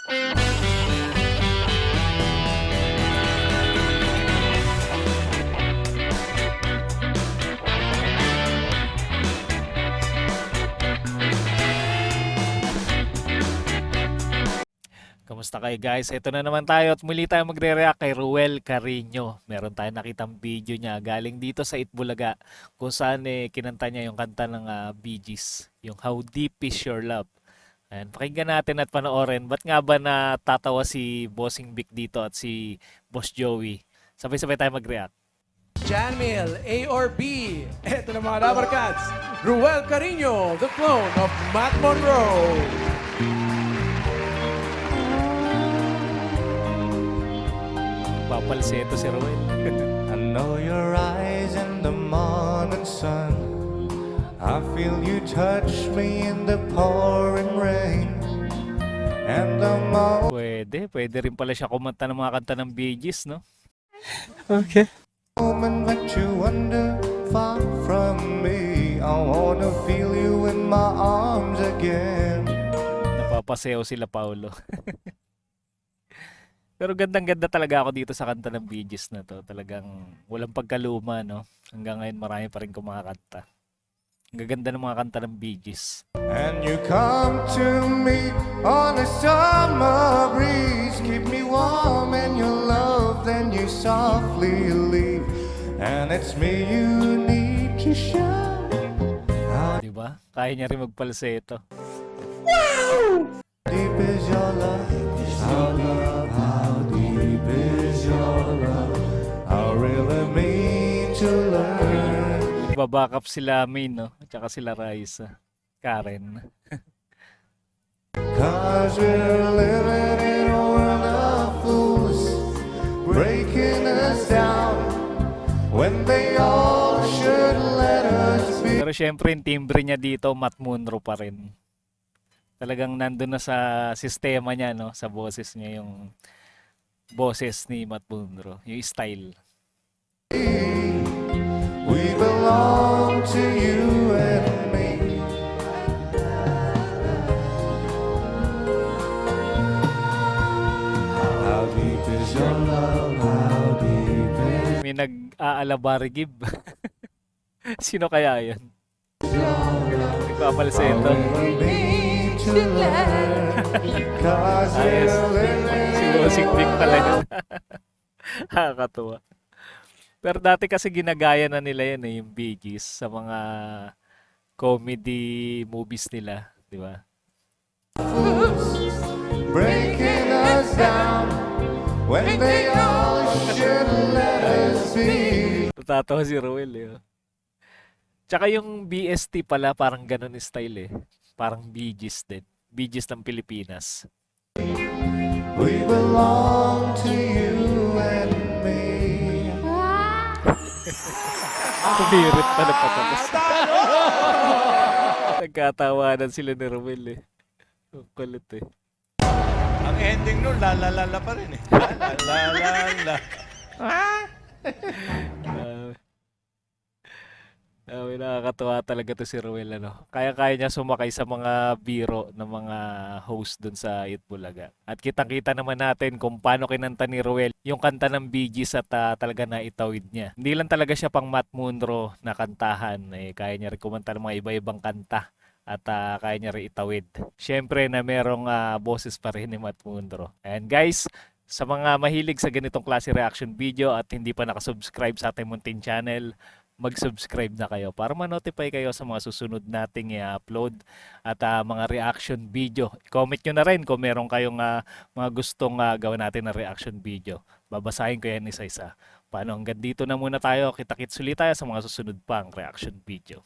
Kamusta kayo guys? Ito na naman tayo at muli tayo magre-react kay Ruel Carino. Meron tayong nakitang video niya galing dito sa Itbulaga kung saan kinanta niya yung kanta ng Bee Gees, yung How Deep Is Your Love. Ayan, pakinggan natin at panoorin. Ba't nga ba natatawa si Bossing Vic dito at si Boss Joey? Sabay-sabay tayo mag-react. Janmil, A or B? Ito na mga Rubber Cats. Ruel Carino, the clone of Matt Monroe. Papalseto si Ruel. I know your eyes in the morning sun. I feel you touch me in the pouring rain. And the Pwede rin pala siya kumanta ng mga kanta ng Bee Gees, no? moment that you wander far from me, I wanna feel you in my arms again. Napapasayaw sila Paulo. Pero gandang-ganda talaga ako dito sa kanta ng Bee Gees na to. Talagang walang pagkaluma, no? Hanggang ngayon marami pa rin kumakanta. Ang gaganda ng mga kanta ng Bee Gees. And you come to me on a summer breeze, keep me warm in your love, then you softly leave. And it's me you need to show. Diba? Kaya niya rin magpalseto. Deep is your love, how deep is your love, I really mean to learn. Babackup sila Main, no? At saka sila Raisa. Karen. Cause we're living in a world of fools, breaking us down when they all should let us be. Pero syempre yung timbre niya dito, Matt Monroe pa rin. Talagang nandun na sa sistema niya, no? Sa boses niya yung boses ni Matt Monroe. Yung style. We belong to you and me. How deep is your love? How deep is May nag-aalabarigib. Sino kaya yun? Nagpapalseto. me to learn? Cause Ayos. we're living Si Bossing Vic pala yun. Nakakatuwa. Pero dati kasi ginagaya na nila yan yung Bee Gees sa mga comedy movies nila, di ba? breaking us down when they all should let us be. Natatawa si Ruel eh. Tsaka yung BST pala parang ganun yung style eh. Parang Bee Gees din. Bee Gees ng Pilipinas. We belong to you and me. Tumirit pa na patapos. Nagkatawanan sila ni Ruel eh. Ang kulit eh. Ang ending nun, la pa rin eh. La. Nakakatuwa talaga to si Ruel, ano. Kaya-kaya niya sumakay sa mga biro ng mga host dun sa Itbulaga. At kitang-kita naman natin kung paano kinanta ni Ruel yung kanta ng Bee Gees at talaga na itawid niya. Hindi lang talaga siya pang Matt Monroe na kantahan. Kaya niya rin kumanta ng mga iba-ibang kanta at kaya niya rin itawid. Siyempre na merong boses pa rin ni Matt Monroe. And guys, sa mga mahilig sa ganitong klase reaction video at hindi pa nakasubscribe sa ating munting channel, mag-subscribe na kayo para ma-notify kayo sa mga susunod nating i-upload at mga reaction video. Comment nyo na rin kung meron kayong mga gustong gawin natin na reaction video. Babasahin ko yan isa-isa. Paano, hanggang dito na muna tayo. Kita-kits ulit tayo sa mga susunod pang reaction video.